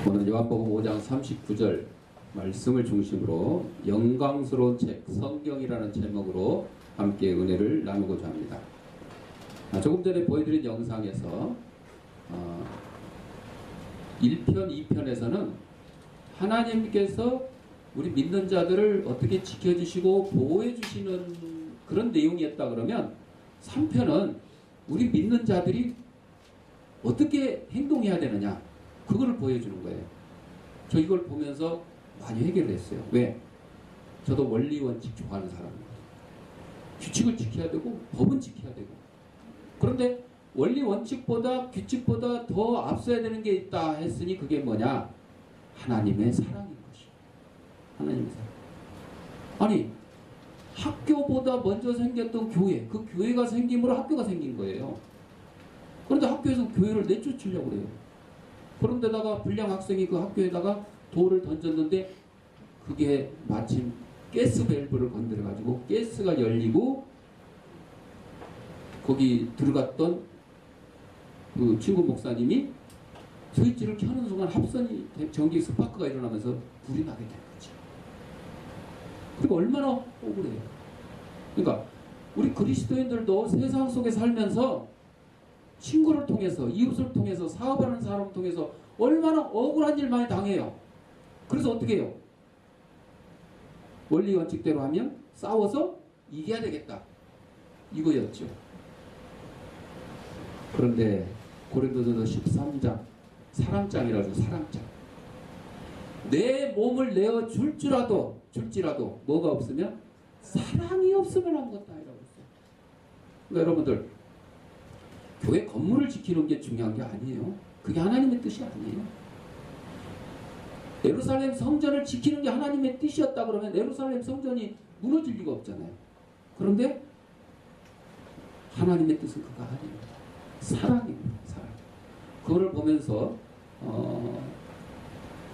오늘 요한복음 5장 39절 말씀을 중심으로 영광스러운 책 성경이라는 제목으로 함께 은혜를 나누고자 합니다. 조금 전에 보여드린 영상에서 1편, 2편에서는 하나님께서 우리 믿는 자들을 어떻게 지켜주시고 보호해 주시는 그런 내용이었다 그러면 3편은 우리 믿는 자들이 어떻게 행동해야 되느냐 그거를 보여주는 거예요. 저 이걸 보면서 많이 해결을 했어요. 왜? 저도 원리 원칙 좋아하는 사람입니다. 규칙을 지켜야 되고 법은 지켜야 되고, 그런데 원리 원칙보다 규칙보다 더 앞서야 되는 게 있다 했으니 그게 뭐냐? 하나님의 사랑인 것이요. 하나님의 사랑. 아니, 학교보다 먼저 생겼던 교회, 그 교회가 생김으로 학교가 생긴 거예요. 그런데 학교에서 교회를 내쫓으려고 그래요. 그런데다가 불량 학생이 그 학교에다가 돌을 던졌는데 그게 마침 가스 밸브를 건드려가지고 가스가 열리고 거기 들어갔던 그 친구 목사님이 스위치를 켜는 순간 합선이 전기 스파크가 일어나면서 불이 나게 된 거죠. 그리고 얼마나 억울해요. 그러니까 우리 그리스도인들도 세상 속에 살면서 친구를 통해서, 이웃을 통해서, 사업하는 사람을 통해서 얼마나 억울한 일 많이 당해요. 그래서 어떻게 해요? 원리 원칙대로 하면 싸워서 이겨야 되겠다, 이거였죠. 그런데 고린도전서 13장 사랑장이라고 하죠. 사랑장. 내 몸을 내어 줄지라도 뭐가 없으면, 사랑이 없으면 아무것도 아니라고 했어요. 그러니까 여러분들, 교회 건물을 지키는 게 중요한 게 아니에요. 그게 하나님의 뜻이 아니에요. 예루살렘 성전을 지키는 게 하나님의 뜻이었다 그러면 예루살렘 성전이 무너질 리가 없잖아요. 그런데 하나님의 뜻은 그거 아닙니다. 사랑입니다. 사랑. 그거를 보면서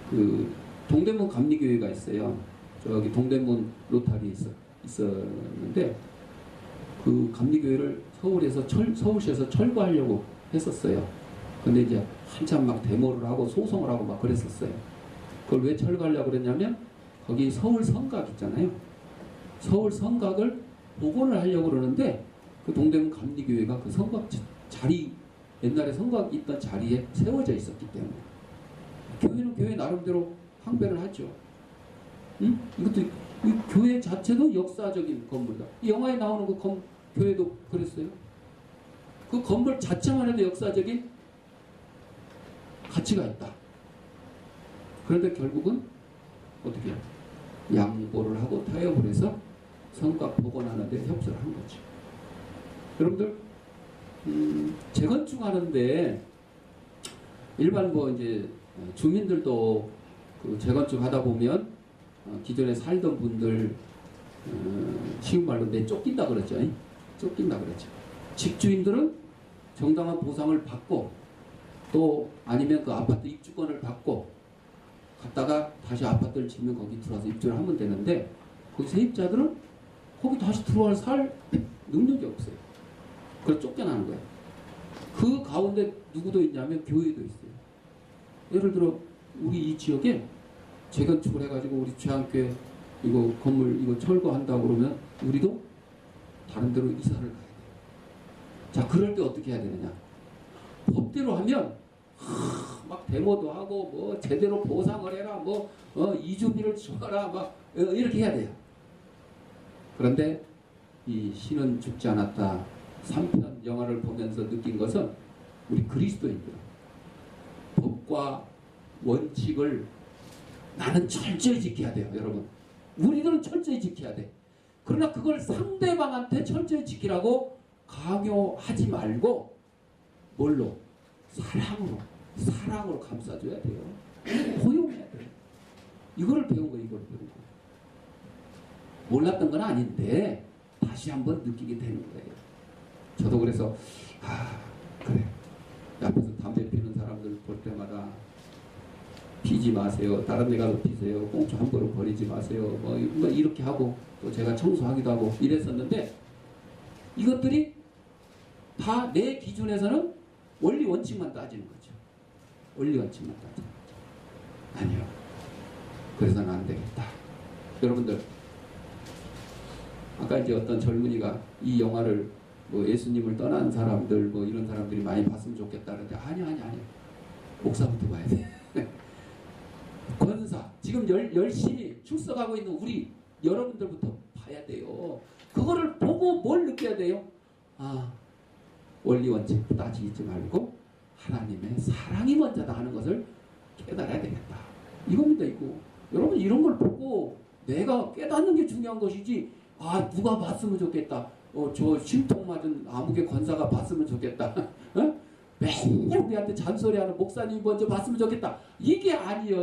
그 동대문 감리교회가 있어요. 저기 동대문 로타리에 있었는데 그 감리교회를 서울시에서 철거하려고 했었어요. 근데 이제 한참 막 데모를 하고 소송을 하고 막 그랬었어요. 그걸 왜 철거하려고 그랬냐면 거기 서울 성곽 있잖아요. 서울 성곽을 복원을 하려고 그러는데 그 동대문 감리교회가 그 성곽 자리, 옛날에 성곽 있던 자리에 세워져 있었기 때문에 교회는 교회 나름대로 항배를 하죠. 응? 이것도 이 교회 자체도 역사적인 건물이다. 이 영화에 나오는 그 교회도 그랬어요. 그 건물 자체만 해도 역사적인 가치가 있다. 그런데 결국은 어떻게 해요? 양보를 하고 타협을 해서 성곽 복원하는 데 협조를 한 거죠. 여러분들, 재건축하는데 일반 이제 주민들도 그 재건축 하다 보면 기존에 살던 분들 쉬운 말로 내 쫓긴다 그러죠. 쫓긴다 그러죠. 집주인들은 정당한 보상을 받고 또 아니면 그 아파트 입주권을 받고 갔다가 다시 아파트를 지으면 거기 들어와서 입주를 하면 되는데 거기 세입자들은 거기 다시 들어와 살 능력이 없어요. 그래서 쫓겨나는 거예요. 그 가운데 누구도 있냐면 교회도 있어요. 예를 들어 우리 이 지역에 재건축을 해가지고 우리 최한교회 이거 건물 이거 철거한다고 그러면 우리도 다른 데로 이사를 가야 돼요. 자, 그럴 때 어떻게 해야 되느냐? 법대로 하면 막 데모도 하고 뭐 제대로 보상을 해라, 이주비를 줘라, 막 이렇게 해야 돼요. 그런데 이 신은 죽지 않았다 3편 영화를 보면서 느낀 것은 우리 그리스도인들 법과 원칙을 나는 철저히 지켜야 돼요. 여러분, 우리들은 철저히 지켜야 돼. 그러나 그걸 상대방한테 철저히 지키라고 강요하지 말고 뭘로? 사랑으로 감싸줘야 돼요. 포용해야 돼요. 이거를 배운 거예요. 이걸 배운 거. 몰랐던 건 아닌데 다시 한번 느끼게 되는 거예요. 저도 그래서 그래, 앞에서 담배 피는 사람들 볼 때마다 피지 마세요. 다른 데 가서 피세요. 꽁초 함부로 버리지 마세요. 뭐 이렇게 하고 또 제가 청소하기도 하고 이랬었는데 이것들이 다 내 기준에서는 원리 원칙만 따지는 거죠. 원리 원칙만 따지는 거죠. 아니요. 그래서는 안 되겠다. 여러분들, 아까 이제 어떤 젊은이가 이 영화를 뭐 예수님을 떠난 사람들 뭐 이런 사람들이 많이 봤으면 좋겠다 그러는데 아니요. 목사부터 봐야 돼. 권사 지금 열심히 출석하고 있는 우리 여러분들부터 봐야 돼요. 그거를 보고 뭘 느껴야 돼요? 아, 원리 원칙 따지지 말고 하나님의 사랑이 먼저다 하는 것을 깨달아야 되겠다. 이겁니다. 이거. 여러분 이런 걸 보고 내가 깨닫는 게 중요한 것이지, 아 누가 봤으면 좋겠다, 저 심통 맞은 아무개 권사가 봤으면 좋겠다, 맨날 우리한테 잔소리하는 목사님이 먼저 봤으면 좋겠다, 이게 아니요.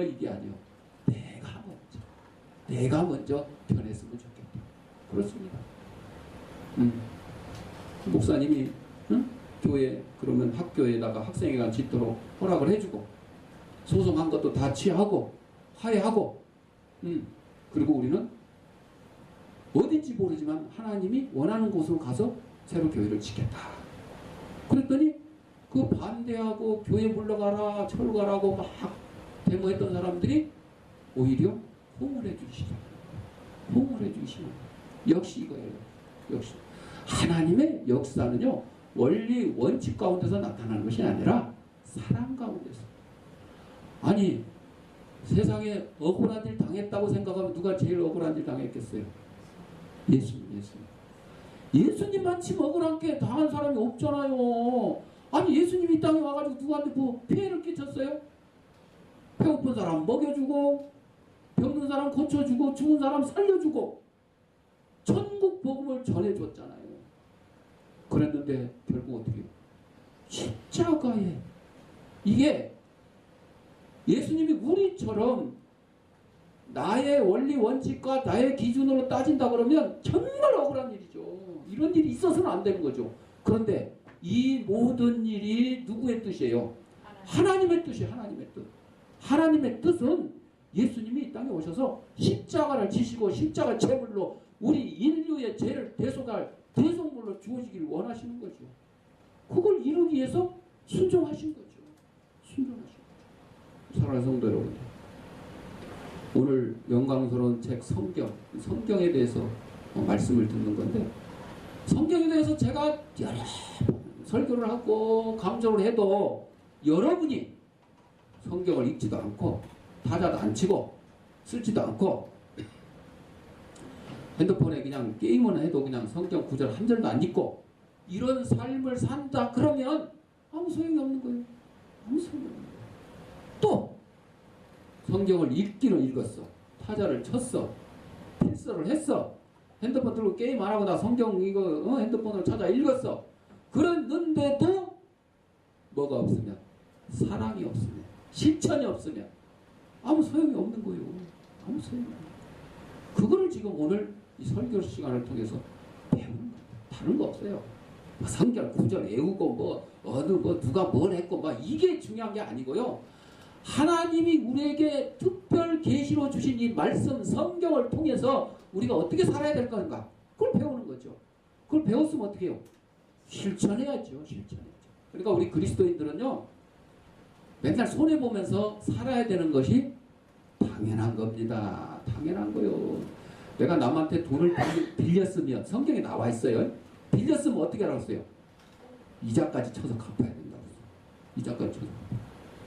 내가 먼저 변했으면 좋겠다. 그렇습니다. 목사님이 교회 그러면 학교에다가 학생회관 짓도록 허락을 해주고 소송한 것도 다 취하고 화해하고, 그리고 우리는 어딘지 모르지만 하나님이 원하는 곳으로 가서 새로 교회를 짓겠다. 그랬더니 그 반대하고 교회 물러가라 철가라고 막 데모했던 사람들이 오히려 호응을 해주시는 역시 이거예요. 역시 하나님의 역사는요, 원리 원칙 가운데서 나타나는 것이 아니라 사랑 가운데서. 아니 세상에 억울한 일 당했다고 생각하면 누가 제일 억울한 일 당했겠어요? 예수님만 치 억울한 게 당한 사람이 없잖아요. 아니 예수님이 이 땅에 와가지고 누구한테 뭐 피해를 끼쳤어요? 배고픈 사람 먹여주고, 병든 사람 고쳐주고, 죽은 사람 살려주고, 천국 복음을 전해줬잖아요. 그랬는데 결국 어떻게 해요? 십자가에, 이게 예수님이 우리처럼 나의 원리 원칙과 나의 기준으로 따진다 그러면 정말 억울한 일이죠. 이런 일이 있어서는 안 되는 거죠. 그런데 이 모든 일이 누구의 뜻이에요? 하나님의 뜻이에요. 하나님의 뜻은 예수님이 이 땅에 오셔서 십자가를 지시고 십자가 제물로 우리 인류의 죄를 대속할 대속물로 주어지기를 원하시는 거죠. 그걸 이루기 위해서 순종하신 거죠. 사랑하는 성도 여러분, 오늘 영광스러운 책 성경에 대해서 말씀을 듣는 건데, 성경에 대해서 제가 여러 설교를 하고 강조를 해도 여러분이 성경을 읽지도 않고 타자도 안 치고 쓰지도 않고 핸드폰에 그냥 게임을 해도 그냥 성경 구절 한 절도 안 읽고 이런 삶을 산다 그러면 아무 소용이 없는 거예요. 또 성경을 읽기는 읽었어, 타자를 쳤어, 필서를 했어, 핸드폰 들고 게임 안 하고 나 성경 이거 핸드폰으로 찾아 읽었어. 그랬는데도 뭐가 없으면, 사랑이 없으면, 실천이 없으면 아무 소용이 없는 거예요. 아무 소용이 없는 거예요. 그거를 지금 오늘 이 설교 시간을 통해서 배우는 거예요. 다른 거 없어요. 성경 구절 외우고 누가 뭘 했고 이게 중요한 게 아니고요. 하나님이 우리에게 특별 계시로 주신 이 말씀 성경을 통해서 우리가 어떻게 살아야 될 건가, 그걸 배우는 거죠. 그걸 배웠으면 어떻게 해요? 실천해야죠. 그러니까 우리 그리스도인들은요, 맨날 손해보면서 살아야 되는 것이 당연한 겁니다. 당연한 거요. 내가 남한테 돈을 빌렸으면, 성경에 나와 있어요. 빌렸으면 어떻게 하라고 했어요? 이자까지 쳐서 갚아야 된다고 했어요. 이자까지 쳐서 갚아야.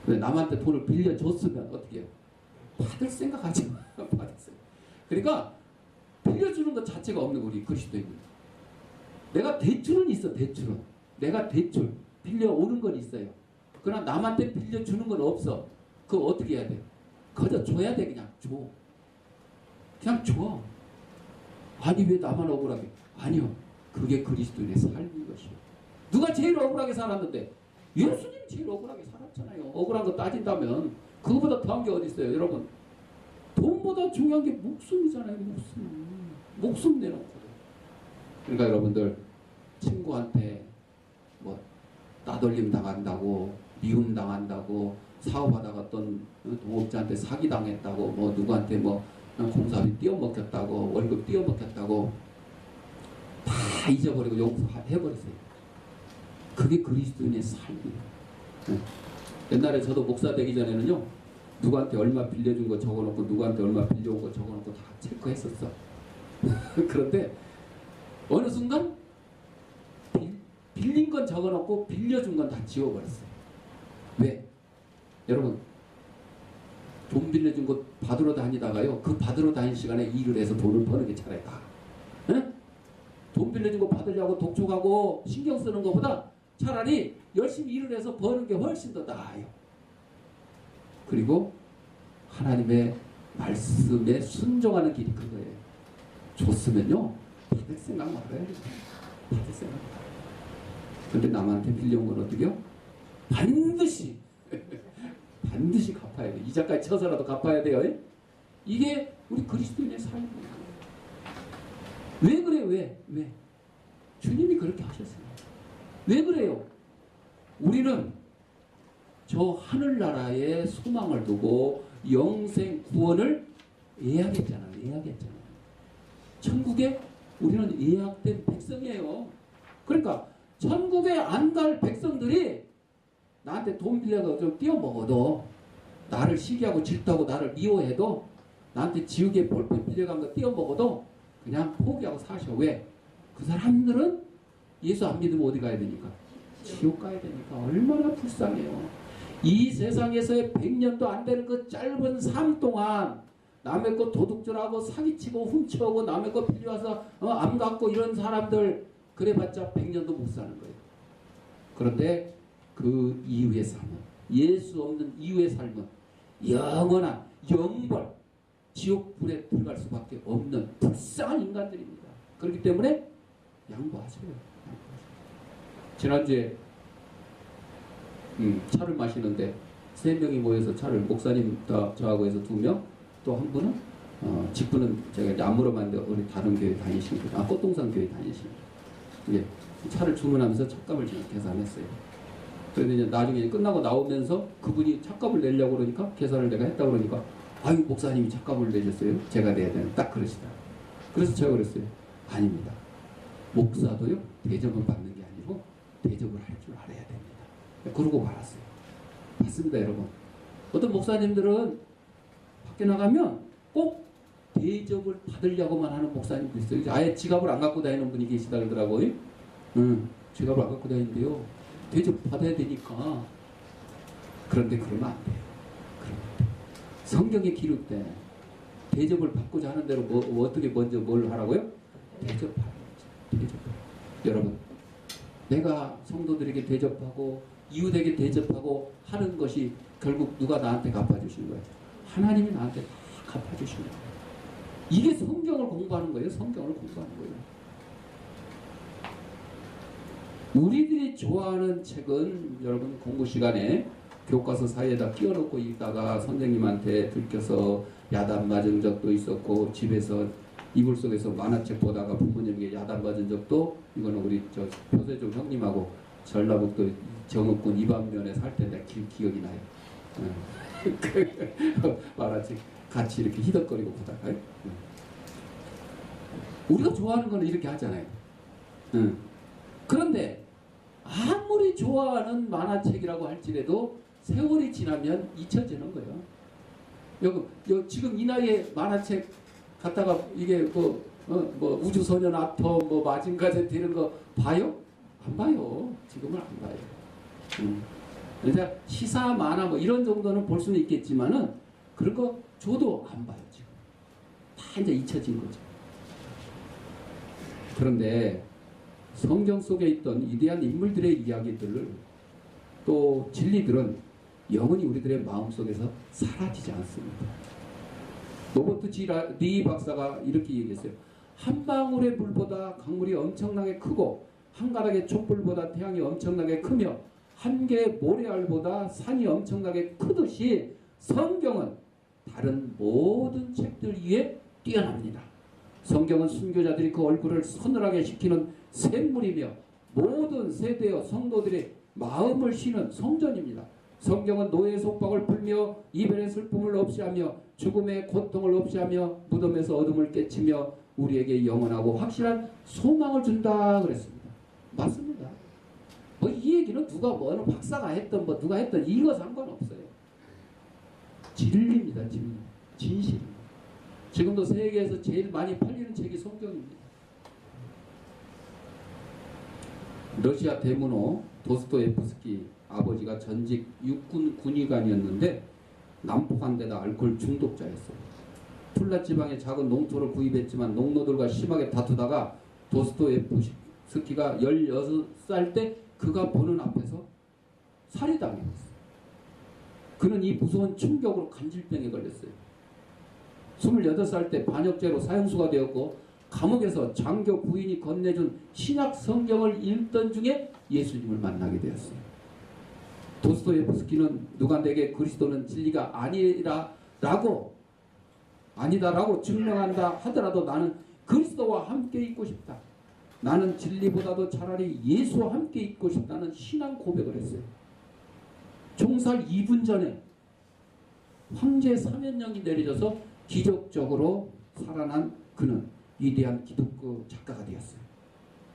근데 남한테 돈을 빌려줬으면 어떻게 해요? 받을 생각하지 마. 받았어요. 그러니까 빌려주는 것 자체가 없는 우리 그리스도인들. 내가 대출은 있어. 내가 대출 빌려오는 건 있어요. 그러나 남한테 빌려주는 건 없어. 그거 어떻게 해야 돼? 그저 줘야 돼. 그냥 줘. 아니 왜 나만 억울하게? 아니요. 그게 그리스도인의 삶인 것이요. 누가 제일 억울하게 살았는데? 예수님 제일 억울하게 살았잖아요. 억울한 거 따진다면 그거보다 더한 게 어디 있어요, 여러분? 돈보다 중요한 게 목숨이잖아요. 목숨 내놓고. 그러니까 여러분들, 친구한테 뭐 따돌림 당한다고, 미움 당한다고, 사업하다가 어떤 동업자한테 사기 당했다고, 누구한테 공사비 띄어먹혔다고, 월급 띄어먹혔다고 다 잊어버리고 용서해버리세요. 그게 그리스도인의 삶이에요. 옛날에 저도 목사 되기 전에는요, 누구한테 얼마 빌려준 거 적어놓고 누구한테 얼마 빌려온 거 적어놓고 다 체크했었어. 그런데 어느 순간 빌린 건 적어놓고 빌려준 건 다 지워버렸어요. 왜? 여러분, 돈 빌려준 거 받으러 다니다가요, 그 받으러 다닐 시간에 일을 해서 돈을 버는 게 차라리 나아. 응? 돈 빌려준 거 받으려고 독촉하고 신경 쓰는 것보다 차라리 열심히 일을 해서 버는 게 훨씬 더 나아요. 그리고 하나님의 말씀에 순종하는 길이 그거예요. 줬으면요, 받을 생각 말아야 돼요. 받을 생각. 근데 남한테 빌려온 건 어떻게요? 반드시 반드시 갚아야 돼. 이자까지 쳐서라도 갚아야 돼요. 이게 우리 그리스도인의 삶이에요. 왜 그래요? 왜? 주님이 그렇게 하셨어요. 왜 그래요? 우리는 저 하늘나라에 소망을 두고 영생 구원을 예약했잖아요. 천국에 우리는 예약된 백성이에요. 그러니까 천국에 안 갈 백성들이 나한테 돈 빌려서 좀 띄어먹어도, 나를 시기하고 질투하고 나를 미워해도, 나한테 지우개 볼펜 빌려간 거 띄어먹어도 그냥 포기하고 사셔. 왜? 그 사람들은 예수 안 믿으면 어디 가야 되니까? 지옥 가야 되니까. 얼마나 불쌍해요. 이 세상에서의 100년도 안 되는 그 짧은 삶 동안 남의 거 도둑질하고 사기치고 훔쳐오고 남의 거 빌려와서 안 갖고 이런 사람들 그래봤자 100년도 못 사는 거예요. 그런데 그 이후의 삶은, 예수 없는 이후의 삶은 영원한 영벌, 지옥불에 들어갈 수밖에 없는 불쌍한 인간들입니다. 그렇기 때문에 양보하세요. 지난주에 차를 마시는데 3명이 모여서 차를, 목사님 저하고 해서 2명, 또 한 분은 직분은 제가 이제 안 물어봤는데 우리 다른 교회 다니시는 분, 꽃동산 교회 다니시는 분. 예, 차를 주문하면서 찻값을 제가 계산했어요. 그런데 이제 나중에 끝나고 나오면서 그분이 찻값을 내려고 그러니까, 계산을 내가 했다고 그러니까, 아유, 목사님이 찻값을 내셨어요? 제가 내야 되는, 딱 그러시다. 그래서 제가 그랬어요. 아닙니다. 목사도요, 대접을 받는 게 아니고 대접을 할 줄 알아야 됩니다. 그러고 말았어요. 맞습니다, 여러분. 어떤 목사님들은 밖에 나가면 꼭 대접을 받으려고만 하는 목사님도 있어요. 아예 지갑을 안 갖고 다니는 분이 계시다 그러더라고요. 지갑을 안 갖고 다니는데요, 대접 받아야 되니까. 그런데 그러면 안 돼요. 성경에 기록된 대접을 받고자 하는 대로 어떻게 먼저 뭘 하라고요? 대접하죠. 여러분, 내가 성도들에게 대접하고 이웃에게 대접하고 하는 것이 결국 누가 나한테 갚아주신 거예요? 하나님이 나한테 다 갚아주신 거예요. 이게 성경을 공부하는 거예요. 성경을 공부하는 거예요. 우리들이 좋아하는 책은 여러분 공부 시간에 교과서 사이에다 끼워놓고 있다가 선생님한테 들켜서 야단 맞은 적도 있었고, 집에서 이불 속에서 만화책 보다가 부모님에게 야단 맞은 적도, 이거는 우리 저 표세종 형님하고 전라북도 정읍군 이반면에 살 때 내 기억이 나요. 만화책 같이 이렇게 히덕거리고 보다가. 우리가 좋아하는 거는 이렇게 하잖아요. 그런데 아무리 좋아하는 만화책이라고 할지라도 세월이 지나면 잊혀지는 거예요. 여기 지금 이 나이에 만화책 갖다가 이게 뭐 우주소년 아톰, 뭐 마징가제트 이런 거 봐요? 안 봐요. 지금은 안 봐요. 그러니까 시사 만화 뭐 이런 정도는 볼 수는 있겠지만은 그런 거 줘도 안 봐요. 지금 다 이제 잊혀진 거죠. 그런데 성경 속에 있던 위대한 인물들의 이야기들을, 또 진리들은 영원히 우리들의 마음속에서 사라지지 않습니다. 로버트 리 박사가 이렇게 얘기했어요. 한 방울의 물보다 강물이 엄청나게 크고, 한 가닥의 촛불보다 태양이 엄청나게 크며, 한 개의 모래알보다 산이 엄청나게 크듯이 성경은 다른 모든 책들 위에 뛰어납니다. 성경은 순교자들이 그 얼굴을 서늘하게 식히는 샘물이며 모든 세대의 성도들의 마음을 쉬는 성전입니다. 성경은 노예의 속박을 풀며 이별의 슬픔을 없이하며 죽음의 고통을 없이하며 무덤에서 어둠을 깨치며 우리에게 영원하고 확실한 소망을 준다 그랬습니다. 맞습니다. 뭐 이 얘기는 누가 뭐 어느 박사가 했던 뭐 누가 했던 이거 상관없어요. 진리입니다. 진실. 지금도 세계에서 제일 많이 팔리는 책이 성경입니다. 러시아 대문호 도스토옙스키 아버지가 전직 육군 군의관이었는데 난폭한 데다 알코올 중독자였어요. 툴라 지방의 작은 농토를 구입했지만 농노들과 심하게 다투다가 도스토옙스키가 16살 때 그가 보는 앞에서 살해당했어요. 그는 이 무서운 충격으로 간질병에 걸렸어요. 28살 때 반역죄로 사형수가 되었고 감옥에서 장교 부인이 건네준 신약 성경을 읽던 중에 예수님을 만나게 되었어요. 도스토옙스키는 누가 내게 그리스도는 진리가 아니다라고 증명한다 하더라도 나는 그리스도와 함께 있고 싶다. 나는 진리보다도 차라리 예수와 함께 있고 싶다는 신앙 고백을 했어요. 종살 2분 전에 황제 사면령이 내려져서 기적적으로 살아난 그는 위대한 기독교 작가가 되었어요.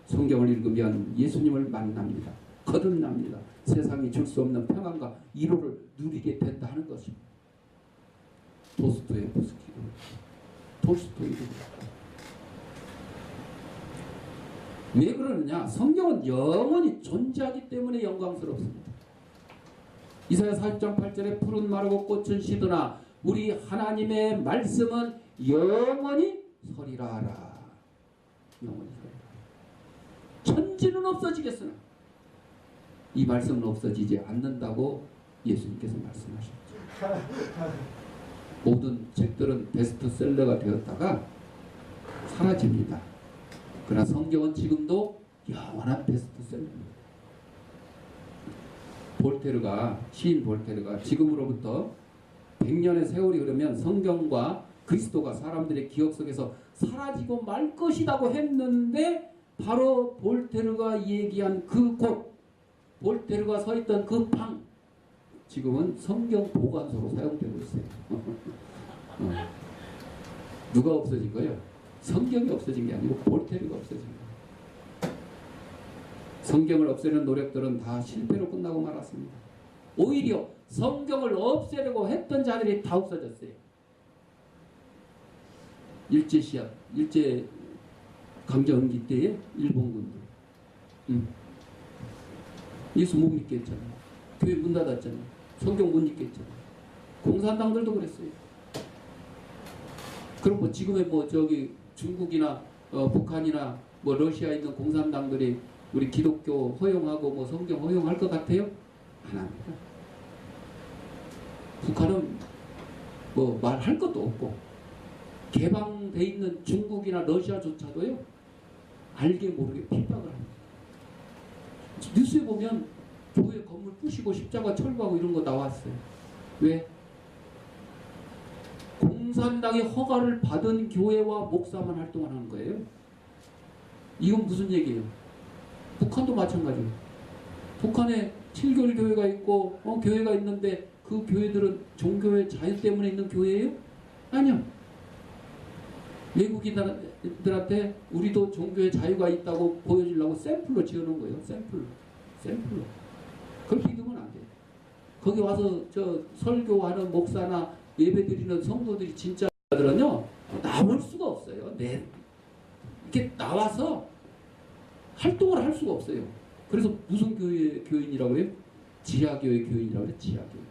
성경을 읽으면 예수님을 만납니다. 거듭납니다. 세상이 줄 수 없는 평안과 위로를 누리게 된다 하는 것입니다. 도스토옙스키도 왜 그러느냐? 성경은 영원히 존재하기 때문에 영광스럽습니다. 이사야 40장 8절에 푸른 마르고 꽃은 시드나 우리 하나님의 말씀은 영원히 서리라 하라. 영원히 서리라. 천지는 없어지겠으나 이 말씀은 없어지지 않는다고 예수님께서 말씀하셨죠. 모든 책들은 베스트셀러가 되었다가 사라집니다. 그러나 성경은 지금도 영원한 베스트셀러입니다. 시인 볼테르가 지금으로부터 100년의 세월이 흐르면 성경과 그리스도가 사람들의 기억 속에서 사라지고 말 것이라고 했는데 바로 볼테르가 얘기한 그 곳, 볼테르가 서 있던 그 방, 지금은 성경 보관소로 사용되고 있어요. 누가 없어진 거예요? 성경이 없어진 게 아니고 볼테르가 없어진 거예요. 성경을 없애는 노력들은 다 실패로 끝나고 말았습니다. 오히려 성경을 없애려고 했던 자들이 다 없어졌어요. 일제 강점기 때에 일본군들. 예수 못 믿겠잖아요. 교회 문 닫았잖아요. 성경 못 읽겠잖아요. 공산당들도 그랬어요. 그럼 뭐 지금의 중국이나 북한이나 러시아에 있는 공산당들이 우리 기독교 허용하고 성경 허용할 것 같아요? 안 합니다. 북한은 말할 것도 없고 개방돼 있는 중국이나 러시아조차도요 알게 모르게 핍박을 합니다. 뉴스에 보면 교회 건물 부시고 십자가 철거하고 이런 거 나왔어요. 왜? 공산당의 허가를 받은 교회와 목사만 활동을 하는 거예요. 이건 무슨 얘기예요? 북한도 마찬가지예요. 북한에 7개월 교회가 있고 교회가 있는데 그 교회들은 종교의 자유 때문에 있는 교회예요? 아니요. 외국인들한테 우리도 종교의 자유가 있다고 보여주려고 샘플로 지어놓은 거예요. 샘플로. 그걸 믿으면 안 돼요. 거기 와서 설교하는 목사나 예배드리는 성도들이 진짜들은요 나올 수가 없어요. 이렇게 나와서 활동을 할 수가 없어요. 그래서 무슨 교인이라고 해요? 지하교회 교인이라고 해요. 지하교회.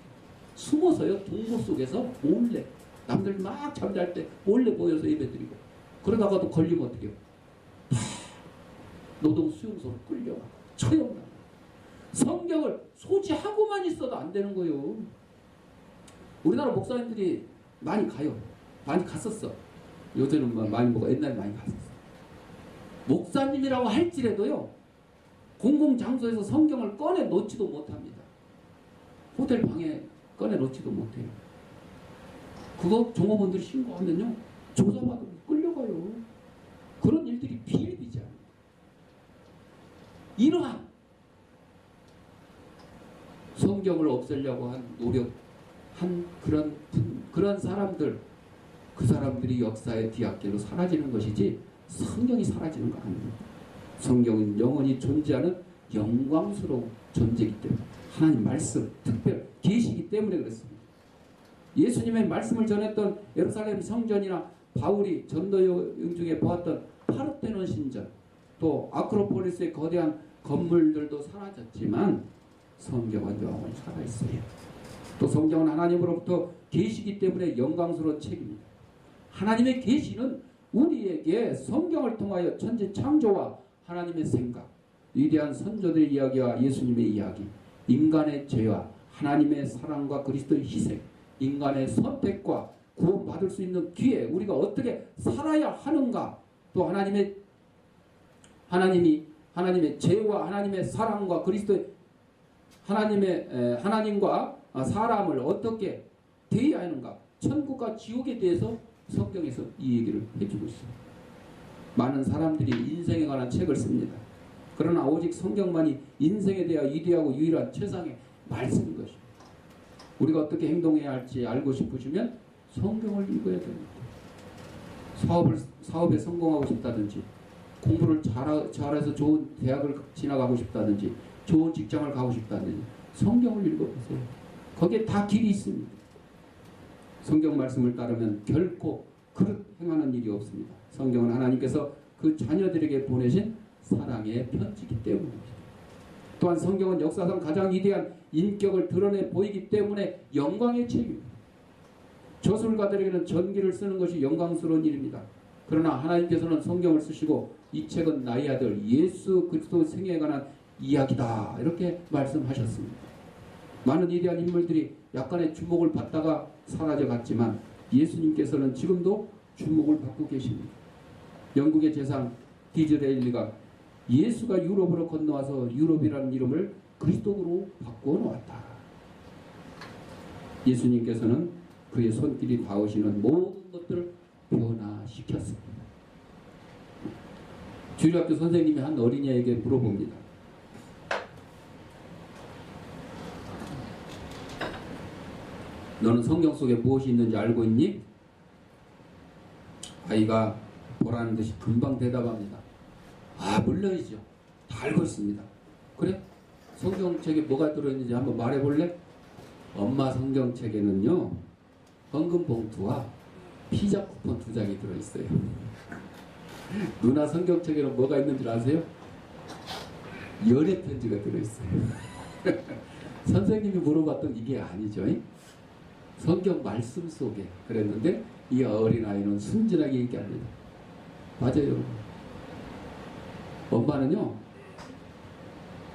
숨어서요 동굴 속에서 몰래 남들 막 잠잘 때 몰래 모여서 예배드리고 그러다가도 걸리면 어떻게 해요? 노동수용소로 끌려가고 처형당하고 성경을 소지하고만 있어도 안 되는 거예요. 우리나라 목사님들이 많이 가요. 많이 갔었어. 요새는 많이 먹어. 옛날에 많이 갔었어. 목사님이라고 할지라도요 공공장소에서 성경을 꺼내 놓지도 못합니다. 호텔 방에 꺼내 놓지도 못해요. 그거 종업원들이 신고하면요 조사받으면 끌려가요. 그런 일들이 비일비재합니다. 이러한 성경을 없애려고 한 노력한 그런 사람들, 그 사람들이 역사의 뒤앞길로 사라지는 것이지 성경이 사라지는 거 아닙니다. 성경은 영원히 존재하는 영광스러운 존재이기 때문에 하나님 말씀, 특별 계시이기 때문에 그렇습니다. 예수님의 말씀을 전했던 예루살렘 성전이나 바울이 전도 여행 중에 보았던 파르테논 신전, 또 아크로폴리스의 거대한 건물들도 사라졌지만 성경은 영원히 살아있어요. 또 성경은 하나님으로부터 계시기 때문에 영광스러운 책입니다. 하나님의 계시는 우리에게 성경을 통하여 천지 창조와 하나님의 생각, 위대한 선조들의 이야기와 예수님의 이야기, 인간의 죄와 하나님의 사랑과 그리스도의 희생, 인간의 선택과 구원받을 수 있는 기회, 우리가 어떻게 살아야 하는가, 또 하나님의 죄와 하나님의 사랑과 그리스도의 하나님과 사람을 어떻게 대해야 하는가, 천국과 지옥에 대해서 성경에서 이 얘기를 해주고 있습니다. 많은 사람들이 인생에 관한 책을 씁니다. 그러나 오직 성경만이 인생에 대하여 위대하고 유일한 최상의 말씀인 것입니다. 우리가 어떻게 행동해야 할지 알고 싶으시면 성경을 읽어야 됩니다. 사업에 성공하고 싶다든지, 공부를 잘해서 좋은 대학을 진학하고 싶다든지, 좋은 직장을 가고 싶다든지 성경을 읽어보세요. 거기에 다 길이 있습니다. 성경 말씀을 따르면 결코 그릇 행하는 일이 없습니다. 성경은 하나님께서 그 자녀들에게 보내신 사랑의 편지이기 때문입니다. 또한 성경은 역사상 가장 위대한 인격을 드러내 보이기 때문에 영광의 책입니다. 저술가들에게는 전기를 쓰는 것이 영광스러운 일입니다. 그러나 하나님께서는 성경을 쓰시고 이 책은 나의 아들 예수 그리스도 생애에 관한 이야기다, 이렇게 말씀하셨습니다. 많은 위대한 인물들이 약간의 주목을 받다가 사라져갔지만 예수님께서는 지금도 주목을 받고 계십니다. 영국의 재상 디즈레일리가 예수가 유럽으로 건너와서 유럽이라는 이름을 그리스도로 바꾸어 놓았다. 예수님께서는 그의 손길이 닿으시는 모든 것들을 변화시켰습니다. 주일학교 선생님이 한 어린이에게 물어봅니다. 너는 성경 속에 무엇이 있는지 알고 있니? 아이가 보라는 듯이 금방 대답합니다. 아, 물론이죠. 다 알고 있습니다. 그래? 성경책에 뭐가 들어있는지 한번 말해볼래? 엄마 성경책에는요, 헌금 봉투와 피자 쿠폰 2장이 들어있어요. 누나 성경책에는 뭐가 있는지 아세요? 연애 편지가 들어있어요. 선생님이 물어봤던 이게 아니죠. 성경 말씀 속에 그랬는데 이 어린아이는 순진하게 얘기합니다. 맞아요, 여러분. 엄마는요,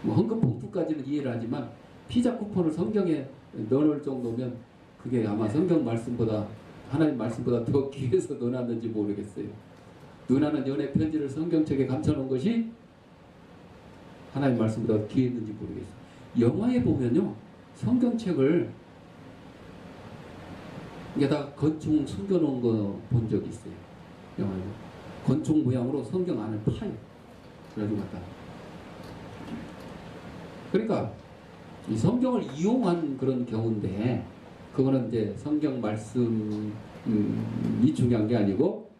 뭐 헌금 봉투까지는 이해를 하지만 피자 쿠폰을 성경에 넣어놓을 정도면 그게 아마 성경 말씀보다, 하나님 말씀보다 더 귀해서 넣어놨는지 모르겠어요. 누나는 연애 편지를 성경책에 감춰놓은 것이 하나님 말씀보다 귀했는지 모르겠어요. 영화에 보면요, 성경책을 게다가 건총 숨겨놓은 거 본 적이 있어요. 영화에 건총 모양으로 성경 안을 파요. 그래가지고 갖다. 그러니까 이 성경을 이용한 그런 경우인데, 그거는 이제 성경 말씀이 중요한 게 아니고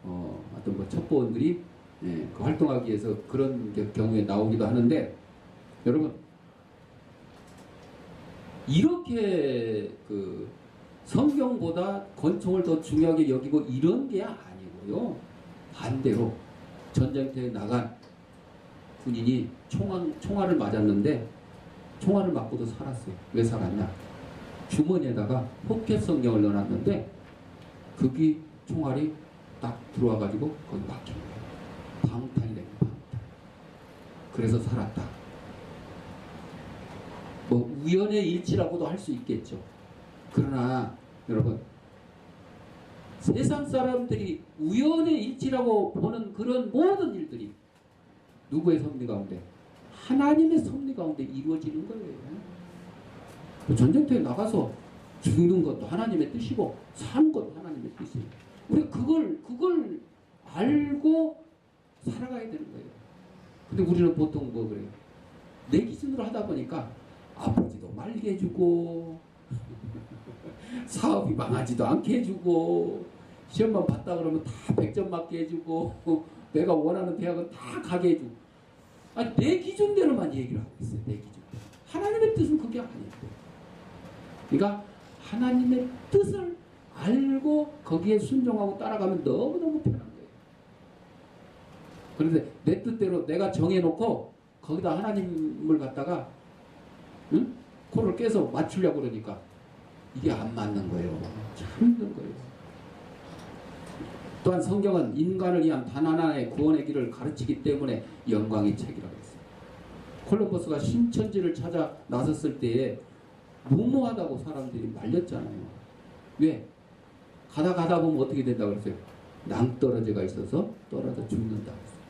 어떤 뭐 첩보원들이 그 활동하기 위해서 그런 경우에 나오기도 하는데, 여러분 이렇게 그 성경보다 권총을 더 중요하게 여기고 이런 게 아니고요. 반대로 전쟁터에 나간 군인이 총알을 맞았는데 총알을 맞고도 살았어요. 왜 살았냐? 주머니에다가 포켓 성경을 넣어놨는데 거기 총알이 딱 들어와가지고 거기 막힌 거예요. 방탄이 된 방탄. 그래서 살았다. 뭐 우연의 일치라고도 할 수 있겠죠. 그러나 여러분, 세상 사람들이 우연의 일치라고 보는 그런 모든 일들이 누구의 섭리 가운데? 하나님의 섭리 가운데 이루어지는 거예요. 전쟁터에 나가서 죽는 것도 하나님의 뜻이고 사는 것도 하나님의 뜻이에요. 우리가 그걸 알고 살아가야 되는 거예요. 근데 우리는 보통 뭐 그래요? 내 기준으로 하다 보니까 아버지도 말게 해주고 사업이 망하지도 않게 해주고 시험만 봤다 그러면 다 100점 맞게 해주고 내가 원하는 대학은 다 가게 해주고, 아니 내 기준대로만 얘기를 하고 있어요. 내 기준대로. 하나님의 뜻은 그게 아니에요. 그러니까 하나님의 뜻을 알고 거기에 순종하고 따라가면 너무너무 편한 거예요. 그런데 내 뜻대로 내가 정해놓고 거기다 하나님을 갖다가 응? 코를 깨서 맞추려고 그러니까 이게 안 맞는 거예요. 참 힘든 거예요. 또한 성경은 인간을 위한 단 하나의 구원의 길을 가르치기 때문에 영광의 책이라고 했어요. 콜럼버스가 신천지를 찾아 나섰을 때에 무모하다고 사람들이 말렸잖아요. 왜? 가다 보면 어떻게 된다고 그랬어요? 낭떠러지가 있어서 떨어져 죽는다고 했어요.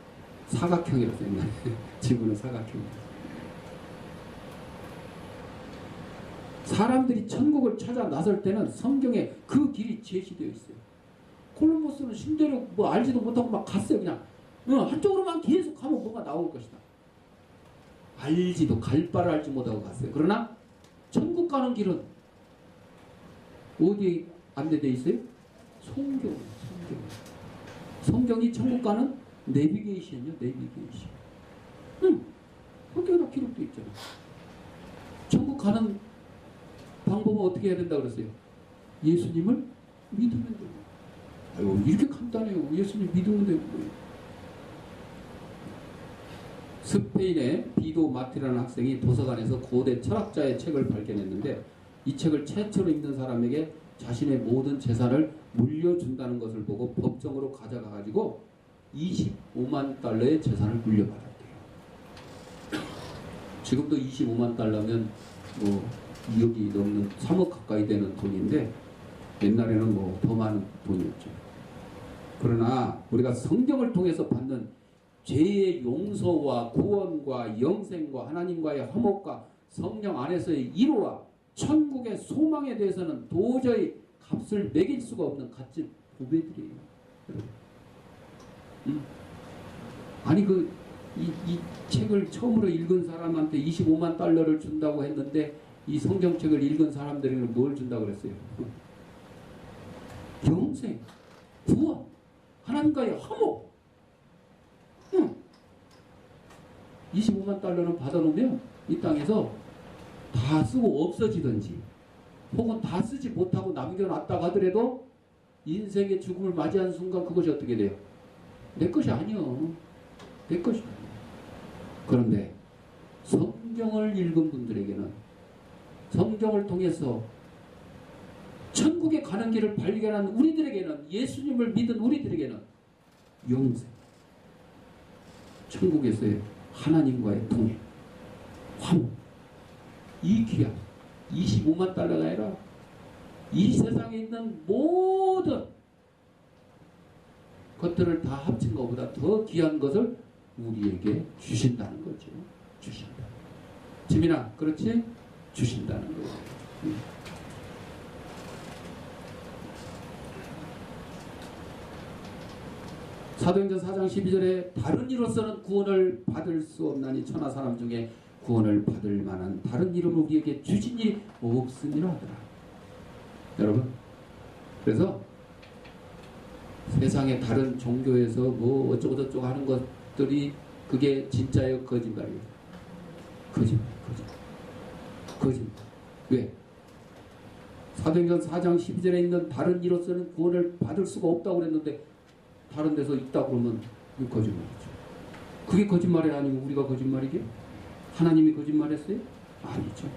사각형이라고 했어요. 지구는 사각형이라고. 사람들이 천국을 찾아 나설 때는 성경에 그 길이 제시되어 있어요. 콜럼버스는 신대로 뭐 알지도 못하고 막 갔어요. 그냥 한쪽으로만 계속 가면 뭐가 나올 것이다. 알지도 갈 바를 알지 못하고 갔어요. 그러나 천국 가는 길은 어디에 안내되어 있어요? 성경이 천국 가는 내비게이션이요. 내비게이션. 거기에 다 기록되어 있잖아. 천국 가는 방법은 어떻게 해야 된다고 그랬어요? 예수님을 믿으면 돼요. 아유, 이렇게 간단해요. 예수님 믿으면 돼요. 스페인의 비도 마티라는 학생이 도서관에서 고대 철학자의 책을 발견했는데 이 책을 최초로 읽는 사람에게 자신의 모든 재산을 물려준다는 것을 보고 법정으로 가져가가지고 25만 달러의 재산을 물려받았대요. 지금도 25만 달러면 뭐 2억이 넘는 3억 가까이 되는 돈인데 옛날에는 뭐 더 많은 돈이었죠. 그러나 우리가 성경을 통해서 받는 죄의 용서와 구원과 영생과 하나님과의 화목과 성령 안에서의 이루와 천국의 소망에 대해서는 도저히 값을 매길 수가 없는 값진 보배들이에요. 아니 이 책을 처음으로 읽은 사람한테 25만 달러를 준다고 했는데 이 성경책을 읽은 사람들에게는 뭘 준다고 그랬어요? 영생, 구원, 하나님과의 화목. 25만 달러는 받아놓으면 이 땅에서 다 쓰고 없어지든지 혹은 다 쓰지 못하고 남겨놨다고 하더라도 인생의 죽음을 맞이한 순간 그것이 어떻게 돼요? 내 것이 아니요. 내 것이 아니요. 그런데 성경을 읽은 분들에게는 성경을 통해서 천국에 가는 길을 발견한 우리들에게는 예수님을 믿은 우리들에게는 영생, 천국에서의 하나님과의 동행, 화목, 이 귀한 25만 달러가 아니라 이 세상에 있는 모든 것들을 다 합친 것보다 더 귀한 것을 우리에게 주신다는 거죠. 주신다. 지민아, 그렇지? 주신다는 거예요. 사도행전 4장 12절에 다른 이로서는 구원을 받을 수 없나니 천하 사람 중에 구원을 받을 만한 다른 이름을 우리에게 주신 일이 없음이라 하더라. 여러분, 그래서 세상의 다른 종교에서 뭐 어쩌고저쩌고 하는 것들이 그게 진짜예요? 거짓말이에요? 거짓말. 왜? 사도행전 4장 12절에 있는 다른 이로서는 구원을 받을 수가 없다고 그랬는데 다른 데서 있다고 그러면 그게 거짓말이죠. 그게 거짓말이 아니고 우리가 거짓말이게? 하나님이 거짓말했어요? 아니죠.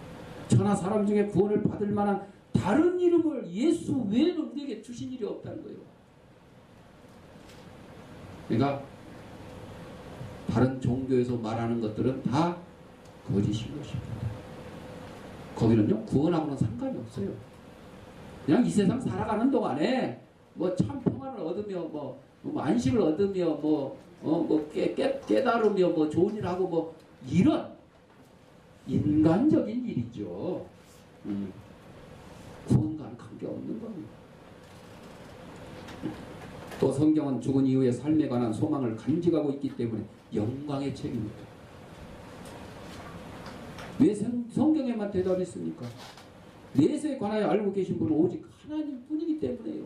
천하 사람 중에 구원을 받을 만한 다른 이름을 예수 외에는 우리에게 주신 일이 없다는 거예요. 그러니까 다른 종교에서 말하는 것들은 다 거짓인 것입니다. 거기는요 구원하고는 상관이 없어요. 그냥 이 세상 살아가는 동안에 뭐 참 평안을 얻으며 뭐 안식을 얻으며 깨달으며 뭐 좋은 일 하고 뭐 이런 인간적인 일이죠. 구원과는 관계없는 겁니다. 또 성경은 죽은 이후의 삶에 관한 소망을 간직하고 있기 때문에 영광의 책입니다. 왜 성경에만 대답이 있습니까? 내세에 관하여 알고 계신 분은 오직 하나님뿐이기 때문에요.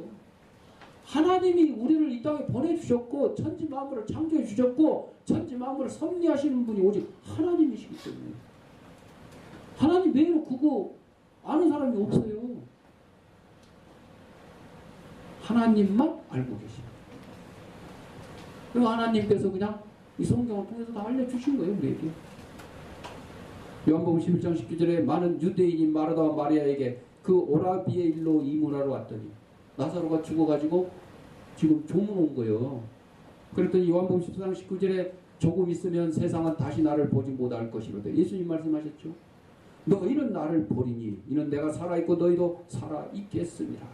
하나님이 우리를 이 땅에 보내주셨고 천지 만물을 창조해 주셨고 천지 만물을 섭리하시는 분이 오직 하나님이시기 때문에 하나님 외에는 그거 아는 사람이 없어요. 하나님만 알고 계십니다. 그리고 하나님께서 그냥 이 성경을 통해서 다 알려주신 거예요, 우리에게. 요한복음 11장 19절에 많은 유대인이 마르다와 마리아에게 그 오라비의 일로 이문하러 왔더니 나사로가 죽어가지고 지금 조문 온 거예요. 그랬더니 요한복음 14장 19절에 조금 있으면 세상은 다시 나를 보지 못할 것이로되 예수님 말씀하셨죠. 너희는 나를 보리니 이는 내가 살아있고 너희도 살아있겠습니다.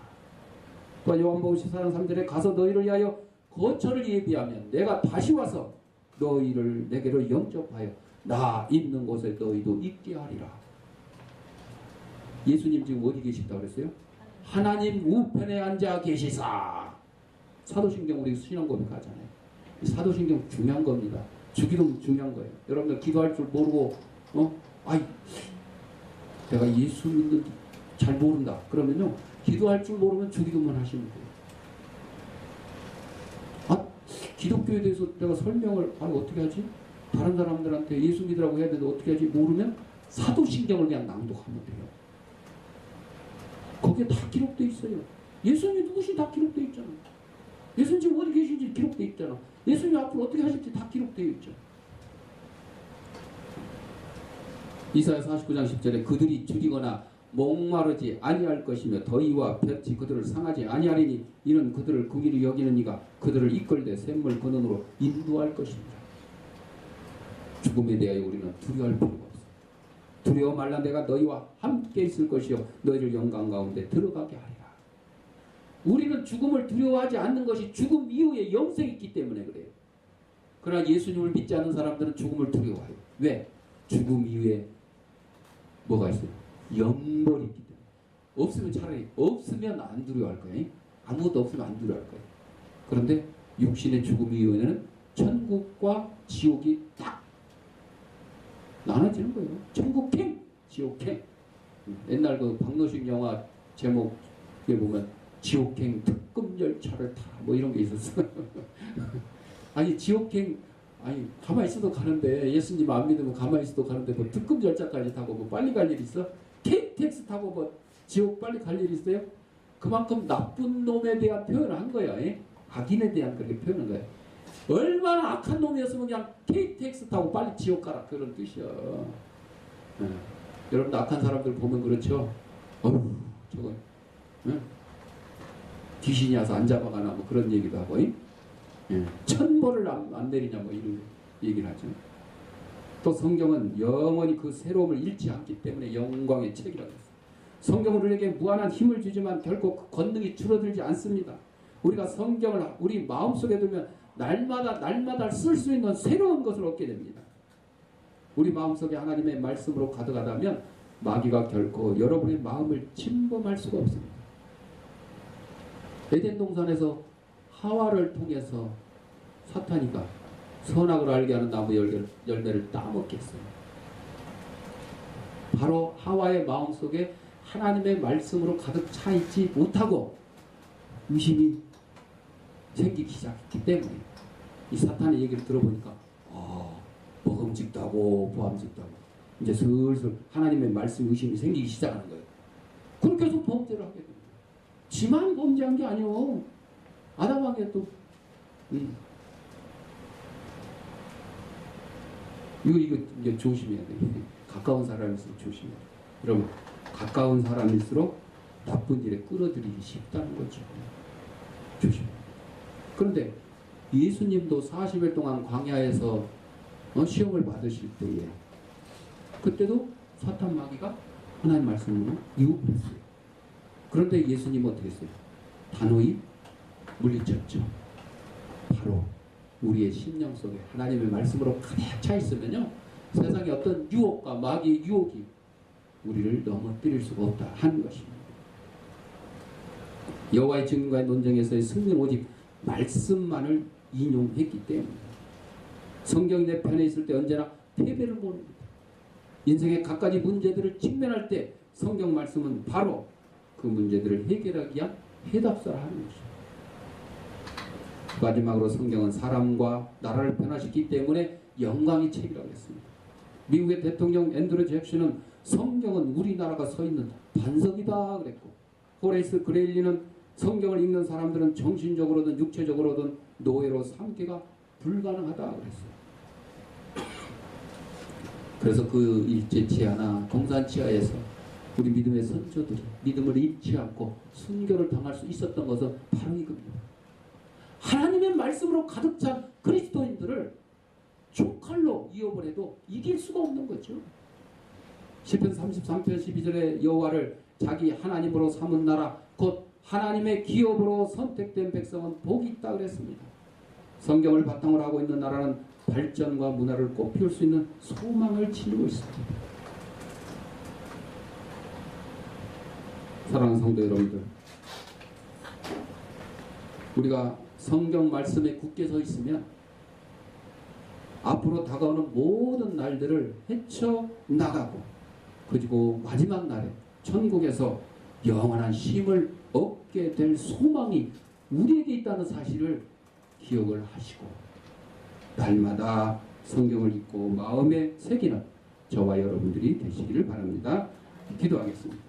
또 요한복음 14장 3절에 가서 너희를 위하여 거처를 예비하면 내가 다시 와서 너희를 내게로 영접하여 나 있는 곳에 너희도 있게 하리라. 예수님 지금 어디 계시다고 그랬어요? 하나님 우편에 앉아 계시사. 사도신경 우리 신앙 고백하잖아요. 사도신경 중요한 겁니다. 주기도 중요한 거예요. 여러분들 기도할 줄 모르고 내가 예수 믿는데 잘 모른다. 그러면요 기도할 줄 모르면 주기도만 하시면 돼요. 기독교에 대해서 내가 설명을 어떻게 하지? 다른 사람들한테 예수 믿으라고 해야 되는데 어떻게 하지? 모르면 사도신경을 그냥 낭독하면 돼요. 거기에 다 기록되어 있어요. 예수님이 누구시 다 지기록되어 있잖아. 예수님 지금 어디 계신지 기록되어 있잖아. 예수님 앞으로 어떻게 하실지 다 기록되어 있죠. 이사야 49장 10절에 그들이 줄이거나 목마르지 아니할 것이며 더위와 볕이 그들을 상하지 아니하리니 이는 그들을 긍휼히 여기는 이가 그들을 이끌되 샘물 근원으로 인도할 것입니다. 죽음에 대하여 우리는 두려워할 필요가 없어. 두려워 말라 내가 너희와 함께 있을 것이요 너희를 영광 가운데 들어가게 하리라. 우리는 죽음을 두려워하지 않는 것이 죽음 이후에 영생이 있기 때문에 그래요. 그러나 예수님을 믿지 않는 사람들은 죽음을 두려워해요. 왜? 죽음 이후에 뭐가 있어요? 영벌이 있기 때문에. 없으면 차라리 없으면 안 두려워할 거예요. 아무것도 없으면 안 두려워할 거예요. 그런데 육신의 죽음 이후에는 천국과 지옥이 딱 나눠지는 거예요. 천국행, 지옥행. 옛날 그 박노식 영화 제목에 보면 지옥행 특급 열차를 타라 뭐 이런 게 있었어. 아니 지옥행 가만히 있어도 가는데 예수님 안 믿으면 가만히 있어도 가는데 뭐 특급 열차까지 타고 뭐 빨리 갈 일 있어? KTX 타고 뭐 지옥 빨리 갈 일 있어요? 그만큼 나쁜 놈에 대한 표현을 한 거야. 악인에 대한 그렇게 표현한 거야. 얼마나 악한 놈이었으면 그냥 KTX 타고 빨리 지옥 가라 그런 뜻이야. 여러분도 악한 사람들 보면 그렇죠. 어휴 저거 귀신이 와서 안 잡아가나 뭐 그런 얘기도 하고 천벌을 안 내리냐 뭐 이런 얘기를 하죠. 또 성경은 영원히 그 새로움을 잃지 않기 때문에 영광의 책이라고 했어요. 성경은 우리에게 무한한 힘을 주지만 결코 그 권능이 줄어들지 않습니다. 우리가 성경을 우리 마음속에 두면 날마다 쓸 수 있는 새로운 것을 얻게 됩니다. 우리 마음속에 하나님의 말씀으로 가득하다면 마귀가 결코 여러분의 마음을 침범할 수가 없습니다. 에덴 동산에서 하와를 통해서 사탄이가 선악을 알게 하는 나무 열매를 따먹게 했어요. 바로 하와의 마음속에 하나님의 말씀으로 가득 차 있지 못하고 의심이 생기기 시작했기 때문에 이 사탄의 얘기를 들어보니까 먹음직하고 보암직하고 이제 슬슬 하나님의 말씀 의심이 생기기 시작하는 거예요. 그렇게 해서 범죄를 하게 됩니다. 지만 범죄한 게 아니오. 아담에게 또 이거 이제 조심해야 돼. 가까운 사람일수록 조심해야 돼. 여러분 가까운 사람일수록 나쁜 일에 끌어들이기 쉽다는 거죠. 조심해. 그런데 예수님도 40일 동안 광야에서 시험을 받으실 때에 그때도 사탄 마귀가 하나님 말씀으로 유혹했어요. 그런데 예수님은 어떻게 했어요? 단호히 물리쳤죠. 바로 우리의 심령 속에 하나님의 말씀으로 가득 차 있으면요 세상의 어떤 유혹과 마귀의 유혹이 우리를 넘어뜨릴 수가 없다 하는 것입니다. 여호와의 증인과의 논쟁에서의 승리는 오직 말씀만을 인용했기 때문입니다. 성경이 내 편에 있을 때 언제나 패배를 모릅니다. 인생의 갖가지 문제들을 직면할 때 성경 말씀은 바로 그 문제들을 해결하기 위한 해답사를 하는 것입니다. 마지막으로 성경은 사람과 나라를 변화시키기 때문에 영광의 책이라고 했습니다. 미국의 대통령 앤드류 잭슨은 성경은 우리나라가 서 있는 반석이다 그랬고 호레이스 그레일리는 성경을 읽는 사람들은 정신적으로든 육체적으로든 노예로 삼기가 불가능하다 그랬어요. 그래서 그 일제치하나 공산치하에서 우리 믿음의 선조들이 믿음을 잃지 않고 순교를 당할 수 있었던 것은 바로 이겁니다. 하나님의 말씀으로 가득 찬 그리스도인들을 총칼로 이어버려도 이길 수가 없는 거죠. 시편 33편 12절에 여호와를 자기 하나님으로 삼은 나라 곧 하나님의 기업으로 선택된 백성은 복이 있다 그랬습니다. 성경을 바탕으로 하고 있는 나라는 발전과 문화를 꽃피울 수 있는 소망을 지니고 있습니다. 사랑하는 성도 여러분들, 우리가 성경 말씀에 굳게 서 있으면 앞으로 다가오는 모든 날들을 헤쳐나가고 그리고 마지막 날에 천국에서 영원한 쉼을 얻게 될 소망이 우리에게 있다는 사실을 기억을 하시고 날마다 성경을 읽고 마음에 새기는 저와 여러분들이 되시기를 바랍니다. 기도하겠습니다.